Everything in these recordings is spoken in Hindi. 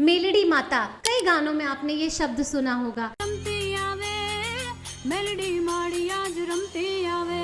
मेलडी माता, कई गानों में आपने ये शब्द सुना होगा। रमती आवे मेलडी माड़ी आज रमती आवे।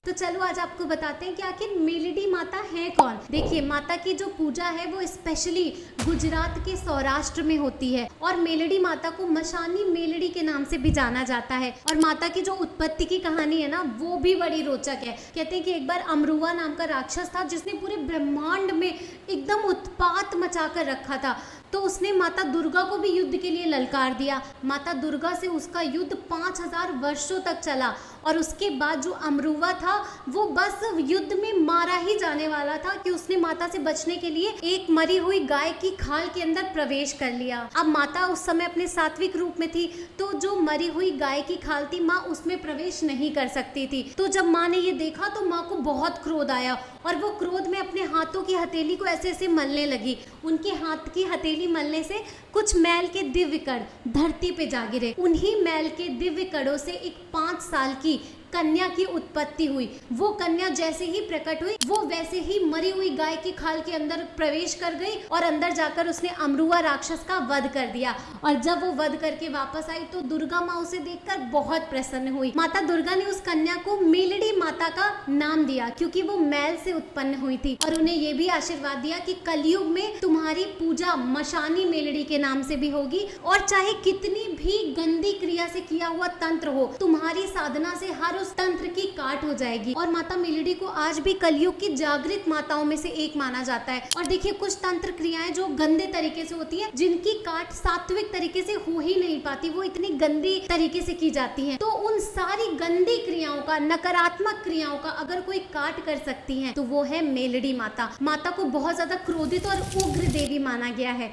तो चलो आज आपको बताते हैं कि आखिर मेलडी माता है कौन। देखिए, माता की जो पूजा है वो स्पेशली गुजरात के सौराष्ट्र में होती है और मेलडी माता को मशानी मेलडी के नाम से भी जाना जाता है। और माता की जो उत्पत्ति की कहानी है ना, वो भी बड़ी रोचक है। कहते हैं कि एक बार अमरुआ नाम का राक्षस था जिसने पूरे ब्रह्मांड में एकदम उत्पात मचा कर रखा था। तो उसने माता दुर्गा को भी युद्ध के लिए ललकार दिया। माता दुर्गा से उसका युद्ध 5000 वर्षों तक चला और उसके बाद जो अमरुआ था वो बस युद्ध में मारा ही जाने वाला था कि उसने माता से बचने के लिए एक मरी हुई गाय की खाल के अंदर प्रवेश कर लिया। अब माता उस समय अपने सात्विक रूप में थी, तो जो मरी हुई गाय की खाल थी माँ उसमें प्रवेश नहीं कर सकती थी। तो जब माँ ने ये देखा तो माँ को बहुत क्रोध आया और वो क्रोध में अपने हाथों की हथेली को ऐसे ऐसे मलने लगी। उनके हाथ की हथेली मलने से कुछ मैल के दिव्य कण धरती पे जा गिरे। उन्हीं मैल के दिव्य कणों से एक 5 साल की कन्या की उत्पत्ति हुई। वो कन्या जैसे ही प्रकट हुई वो वैसे ही मरी हुई गाय की खाल के अंदर प्रवेश कर गई और अंदर जाकर उसने अमरुआ राक्षस का वध कर दिया। और जब वो वध करके वापस आई तो दुर्गा माँ उसे देखकर बहुत प्रसन्न हुई। माता दुर्गा ने उस कन्या को मेलडी माता का नाम दिया क्योंकि वो मैल से उत्पन्न हुई थी और उन्हें ये भी आशीर्वाद दिया कि कलयुग में तुम्हारी पूजा मशानी मेलडी के नाम से भी होगी और चाहे कितनी भी गंदी क्रिया से किया हुआ तंत्र हो, तुम्हारी साधना से हर उस तंत्र की काट हो जाएगी। और माता मेलडी को आज भी कलयुग की जागृत माताओं में से एक माना जाता है। और देखिए, कुछ तंत्र क्रियाएं जो गंदे तरीके से होती है, जिनकी काट सात्विक तरीके से हो ही नहीं पाती, वो इतनी गंदी तरीके से की जाती है। तो उन सारी गंदी क्रियाओं का, नकारात्मक क्रियाओं का अगर कोई काट कर सकती है तो वो है मेलडी माता। माता को बहुत ज्यादा क्रोधित और उग्र देवी माना गया है।